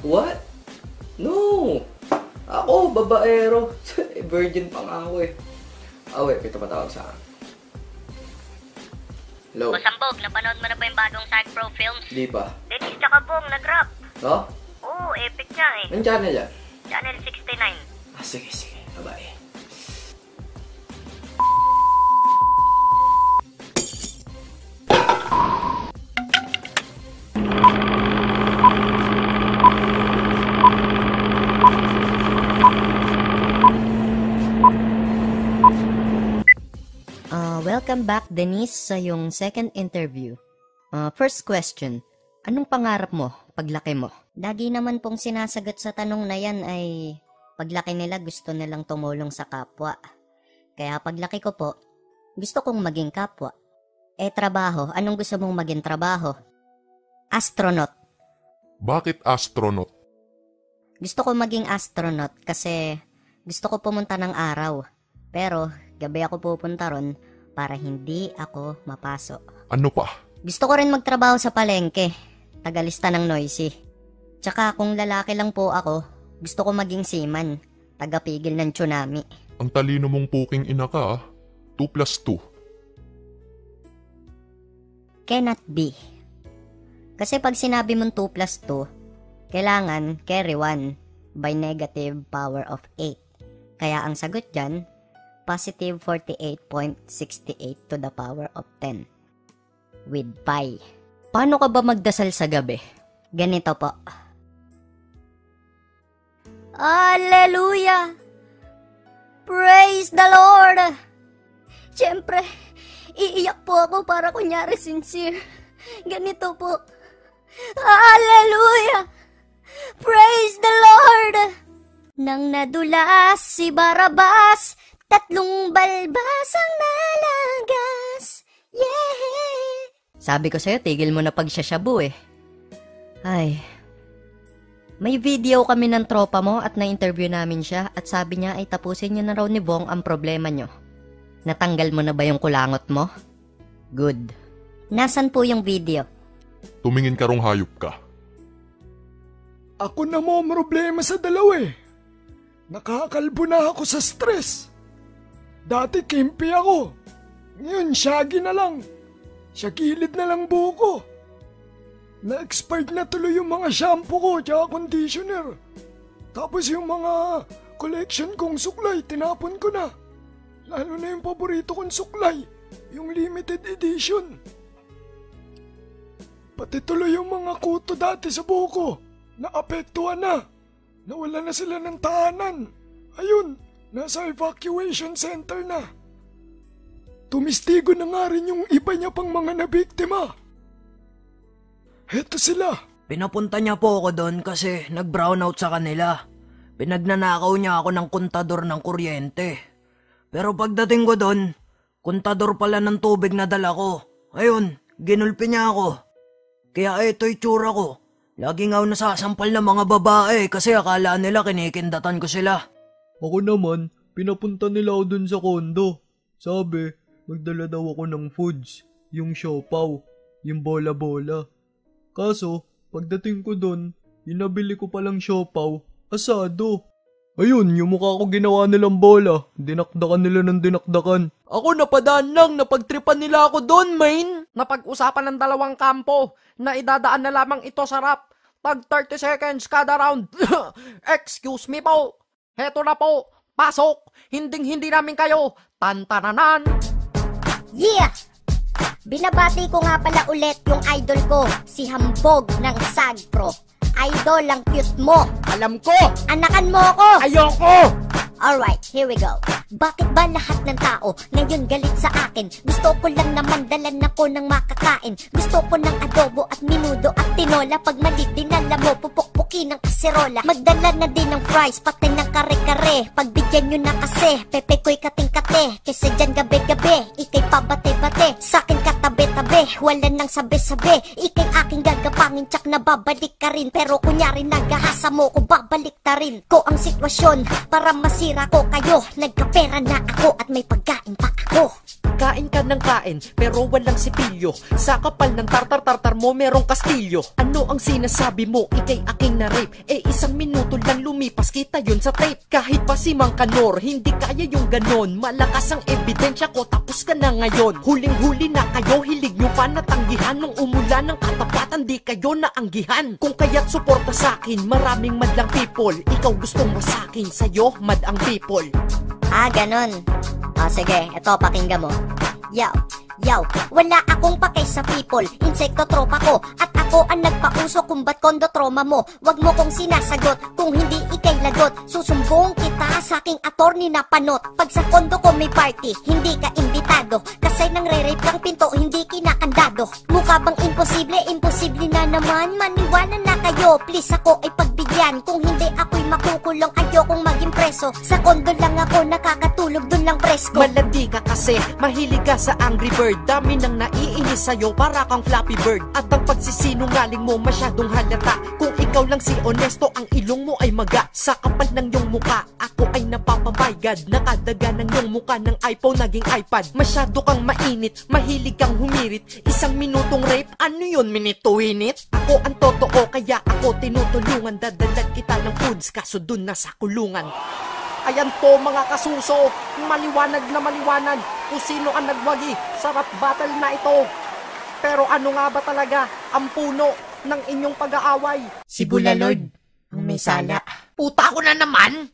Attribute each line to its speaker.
Speaker 1: What? No! Ako, babaero. Virgin pa nga ako eh. Wait, ito patawag sa akin. Hello?
Speaker 2: Sambog, napanood mo na ba yung bagong Sag Pro Films?
Speaker 1: Di pa.
Speaker 2: Dennis tsaka Bong, nag-rap.
Speaker 1: No?
Speaker 2: Oo, epic niya eh.
Speaker 1: Anong channel yan?
Speaker 2: Channel 69.
Speaker 1: Sige. Bye-bye.
Speaker 3: Welcome back, Denise, sa yung second interview. First question, anong pangarap mo paglaki mo? Lagi naman pong sinasagot sa tanong na yan ay paglaki nila gusto nilang tumulong sa kapwa. Kaya paglaki ko po, gusto kong maging kapwa. Trabaho, anong gusto mong maging trabaho? Astronaut.
Speaker 4: Bakit astronaut?
Speaker 3: Gusto ko maging astronaut kasi gusto ko pumunta ng araw. Pero gabi ako pupunta ron para hindi ako mapasok.
Speaker 4: Ano pa?
Speaker 3: Gusto ko rin magtrabaho sa palengke, tagalista ng noisy. Tsaka kung lalaki lang po ako, gusto ko maging seaman, tagapigil ng tsunami.
Speaker 4: Ang talino mong puking ina ka, 2+2.
Speaker 3: Cannot be. Kasi pag sinabi mong 2+2, kailangan carry 1 by negative power of 8. Kaya ang sagot dyan, positive 48.68 to the power of 10. With pi. Paano ka ba magdasal sa gabi? Ganito po. Hallelujah! Praise the Lord! Siyempre, iiyak po ako para kunyari sincere. Ganito po. Hallelujah! Praise the Lord! Nang nadulas si Barabas, 3 balbas ang nalagas. Yeah! Sabi ko sa'yo, tigil mo na pagsasyabu eh. Ay. May video kami ng tropa mo at na-interview namin siya at sabi niya ay tapusin niyo na raw ni Bong ang problema niyo. Natanggal mo na ba yung kulangot mo? Good. Nasaan po yung video?
Speaker 4: Tumingin ka rong hayop ka.
Speaker 5: Ako na mo problema sa dalawa eh. Nakakalbo na ako sa stress. Dati kimpi ako. Ngayon shaggy na lang. Shagilid na lang buko. Na-expired na tuloy yung mga shampoo ko tsaka conditioner. Tapos yung mga collection kong suklay, tinapon ko na. Lalo na yung paborito kong suklay, yung limited edition. Pati tuloy yung mga kuto dati sa buko, naapektuhan na. Nawala na sila ng tahanan. Ayun, nasa evacuation center na. Tumistigo na nga rin yung iba niya pang mga nabiktima. Heto sila.
Speaker 6: Pinapunta niya po ako doon kasi nag-brownout sa kanila. Pinagnanakaw niya ako ng kontador ng kuryente. Pero pagdating ko doon, kontador pala ng tubig na dala ko. Ayun, ginulpi niya ako. Kaya ito itsura ko. Lagi nga ako nasasampal ng mga babae kasi akala nila kinikindatan ko sila.
Speaker 7: Ako naman, pinapunta nila ako dun sa kondo. Sabi, magdala daw ako ng foods, yung siopaw, yung bola-bola. Kaso, pagdating ko dun, inabili ko palang siopaw, asado. Ayun, yung mukha ko ginawa nilang bola, dinakdakan nila ng dinakdakan.
Speaker 6: Ako napadaan lang, napagtripan nila ako doon, main. Napag-usapan ng dalawang kampo na idadaan na lamang ito sa rap. Tag 30 seconds kada round. Excuse me po. Heto na po. Pasok. Hinding-hindi namin kayo. Tantananan.
Speaker 2: Yeah! Binabati ko nga pala ulit yung idol ko, si Hambog ng Sag Pro. Idol, ang cute mo.
Speaker 6: Alam ko.
Speaker 2: Anakan mo ako.
Speaker 6: Ayoko.
Speaker 2: Alright, here we go. Bakit ba lahat ng tao ngayon galit sa akin? Gusto ko lang naman dalan ako ng makakain. Gusto ko ng adobo at minudo at tinola. Pag mali dinala mo, pupukpukin ng kaserola. Magdala na din ng fries, pati ng kare-kare. Pagbigyan nyo na kasi, pepe ko'y kating-kate. Kasi dyan gabi-gabi, ikay pabate-bate. Sa'kin katabi-tabi, wala nang sabi-sabi. Ikay aking gagapangin, tsak na babalik ka rin. Pero kunyari nagahasa mo ko, babalik ta rin ko ang sitwasyon para masira ko kayo. Nagkapera na ako at may pagkain pa ako.
Speaker 8: Kain ka ng kain, pero walang sipilyo. Sa kapal ng tartar-tartar mo, merong kastilyo. Ano ang sinasabi mo? Ika'y aking na-rape. Isang minuto lang lumipas, kita yun sa tape. Kahit pa si Mang Kanor, hindi kaya yung ganon. Malakas ang ebidensya ko, tapos ka na ngayon. Huling-huli na kayo, hilig nyo pa natanggihan. Nung umulan ng katapatan, di kayo naanggihan. Kung kaya't suporta sa'kin, maraming madlang people. Ikaw gustong masakin, sa'yo mad ang people.
Speaker 2: Ganon. Sige, eto pakinggan mo. Yaw, wala akong pakay sa people. Insekto tropa ko, at ako ang nagpauso kung ba't kondo trauma mo. Wag mo kong sinasagot, kung hindi ikay lagot. Susumbong kita sa aking attorney na panot. Pag sa kondo ko may party, hindi ka imbitado. Kasi nang re-rape kang pinto, hindi kinakandado. Mukha bang imposible? Imposible na naman. Maniwala na kayo, please ako ay pagbigyan. Kung hindi ako'y makukulong, ayokong maging preso. Sa kondo lang ako nakakatulog, dun lang presko.
Speaker 8: Malandi ka kasi, mahilig ka sa Angry Bird. Dami nang naiinis sa'yo, para kang Flappy Bird. At ang pagsisinungaling mo masyadong halata. Kung ikaw lang si honesto, ang ilong mo ay maga. Sa kapal ng iyong muka, ako ay napapabaygad. Nakadaga ng iyong muka ng iPhone naging iPad. Masyado kang mainit, mahilig kang humirit. Isang minutong rape, ano yun, minute to win it? Ako ang totoo, kaya ako tinutulungan. Dadalan kita ng foods, kaso dun na sa kulungan. Ayan po mga kasuso, maliwanag na maliwanag kung sino ang nagwagi sa rap battle na ito. Pero ano nga ba talaga ang puno ng inyong pag-aaway?
Speaker 6: Si Bulalord, ang may sala.
Speaker 8: Puta ko na naman!